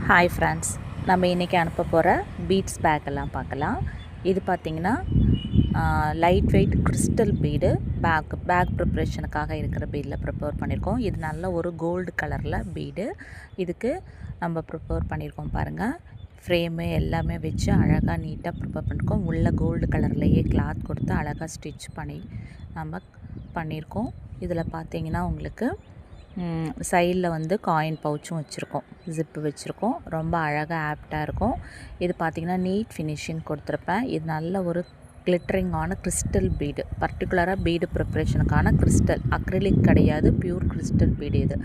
Hi friends, நம்ம இன்றைக்கி அனுப்ப போகிற பீட்ஸ் பேக்கெல்லாம் பார்க்கலாம். இது பார்த்திங்கன்னா light weight crystal bead bag ப்ரிப்ரேஷனுக்காக இருக்கிற பீடில் ப்ரிப்பேர் பண்ணியிருக்கோம். இது நல்ல ஒரு கோல்டு கலரில் பீடு. இதுக்கு நம்ம ப்ரிப்பேர் பண்ணியிருக்கோம் பாருங்கள். ஃப்ரேமு எல்லாமே வச்சு அழகாக நீட்டாக ப்ரிப்பேர் பண்ணியிருக்கோம். உள்ள கோல்டு கலர்லேயே கிளாத் கொடுத்து அழகாக ஸ்டிச் பண்ணி நம்ம பண்ணியிருக்கோம். இதில் பார்த்திங்கன்னா உங்களுக்கு சைடில் வந்து காயின் பவுச்சும் வச்சுருக்கோம், ஜிப்பு வச்சுருக்கோம். ரொம்ப அழகாக ஆப்டாக இருக்கும். இது பார்த்திங்கன்னா நீட் ஃபினிஷிங் கொடுத்துருப்பேன். இது நல்ல ஒரு கிளிட்டரிங்கான கிறிஸ்டல் பீடு, பர்டிகுலராக பீடு ப்ரிப்ரேஷனுக்கான கிறிஸ்டல், அக்ரிலிக் கிடையாது, பியூர் கிறிஸ்டல் பீடு. இது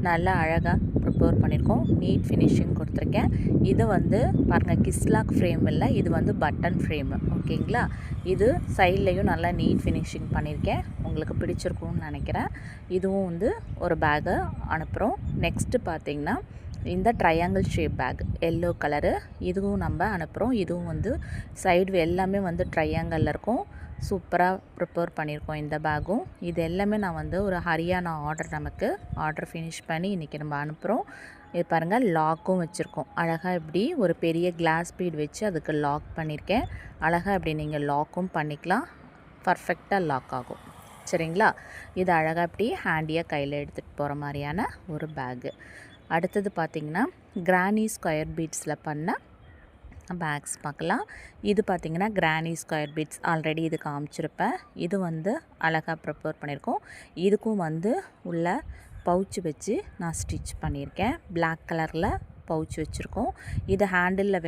நல்லா அழகாக ப்ரிப்பேர் பண்ணியிருக்கோம். நீட் ஃபினிஷிங் கொடுத்துருக்கேன். இது வந்து பாருங்கள், கிஸ்லாக் ஃப்ரேம் இல்லை, இது வந்து பட்டன் ஃப்ரேமு. ஓகேங்களா? இது சைட்லேயும் நல்லா நீட் ஃபினிஷிங் பண்ணியிருக்கேன். உங்களுக்கு பிடிச்சிருக்கும்னு நினைக்கிறேன். இதுவும் வந்து ஒரு பேக்கை அனுப்புகிறோம். நெக்ஸ்ட்டு பார்த்திங்கன்னா இந்த triangle shape pack yellow colour, இதுவும் நம்ம அனுப்புகிறோம். இதுவும் வந்து சைடு எல்லாமே வந்து ட்ரையாங்கிளில் இருக்கும். சூப்பராக ப்ரிப்பேர் பண்ணியிருக்கோம் இந்த பேக்கும். இது எல்லாமே நான் வந்து ஒரு ஹரியானா ஆர்டர் ஃபினிஷ் பண்ணி இன்றைக்கி நம்ம அனுப்புகிறோம். இது பாருங்கள், லாக்கும் வச்சுருக்கோம். அழகாக இப்படி ஒரு பெரிய கிளாஸ் பீட் வச்சு அதுக்கு லாக் பண்ணியிருக்கேன். அழகாக இப்படி நீங்கள் லாக்கும் பண்ணிக்கலாம். பர்ஃபெக்டாக லாக் ஆகும். சரிங்களா? இது அழகாக இப்படி ஹேண்டியாக கையில் எடுத்துகிட்டு போகிற மாதிரியான ஒரு பேக்கு. அடுத்தது பார்த்திங்கன்னா கிரானி ஸ்கொயர் பீட்ஸில் பண்ண பேக்ஸ் பார்க்கலாம். இது பார்த்திங்கன்னா கிரானி ஸ்கொயர் பீட்ஸ் ஆல்ரெடி இது காமிச்சிருப்பேன். இது வந்து அழகாக ப்ரிப்பேர் பண்ணியிருக்கோம். இதுக்கும் வந்து உள்ள பவுச்சு வச்சு நான் ஸ்டிச் பண்ணியிருக்கேன். பிளாக் கலரில் பவுச் வச்சுருக்கோம். இது ஹேண்டிலில்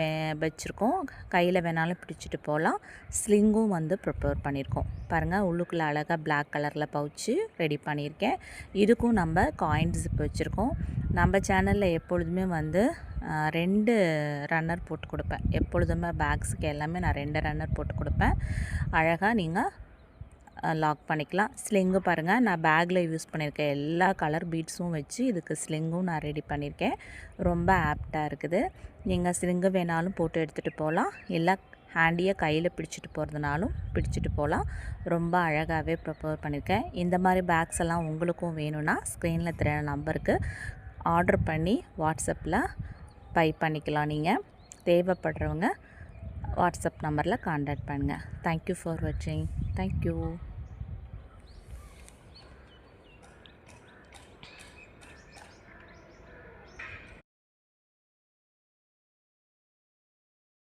வச்சுருக்கோம். கையில் வேணாலும் பிடிச்சிட்டு போகலாம். ஸ்லிங்கும் வந்து ப்ரிப்பேர் பண்ணியிருக்கோம். பாருங்கள், உள்ளுக்குள்ளே அழகாக பிளாக் கலரில் பவுச்சு ரெடி பண்ணியிருக்கேன். இதுக்கும் நம்ம காயின் ஜிப் வச்சுருக்கோம். நம்ம சேனலில் எப்பொழுதுமே வந்து 2 ரன்னர் போட்டு கொடுப்பேன். எப்பொழுதுமே பேக்ஸுக்கு எல்லாமே நான் 2 ரன்னர் போட்டு கொடுப்பேன். அழகாக நீங்கள் லாக் பண்ணிக்கலாம். ஸ்லிங்கு பாருங்கள், நான் பேக்கில் யூஸ் பண்ணியிருக்கேன். எல்லா கலர் பீட்ஸும் வச்சு இதுக்கு ஸ்லிங்கும் நான் ரெடி பண்ணியிருக்கேன். ரொம்ப ஆப்டாக இருக்குது. நீங்கள் ஸ்லிங்கு வேணாலும் போட்டு எடுத்துகிட்டு போகலாம், இல்லை ஹேண்டியாக கையில் பிடிச்சிட்டு போகிறதுனாலும் பிடிச்சிட்டு போகலாம். ரொம்ப அழகாகவே ப்ரிப்பேர் பண்ணியிருக்கேன். இந்த மாதிரி பேக்ஸ் எல்லாம் உங்களுக்கும் வேணும்னா ஸ்க்ரீனில் தெரியுற நம்பருக்கு ஆர்டர் பண்ணி வாட்ஸ்அப்பில் பை பண்ணிக்கலாம். நீங்கள் தேவைப்படுறவங்க வாட்ஸ்அப் நம்பரில் கான்டாக்ட் பண்ணுங்கள். தேங்க்யூ ஃபார் வாட்சிங். தேங்க்யூ.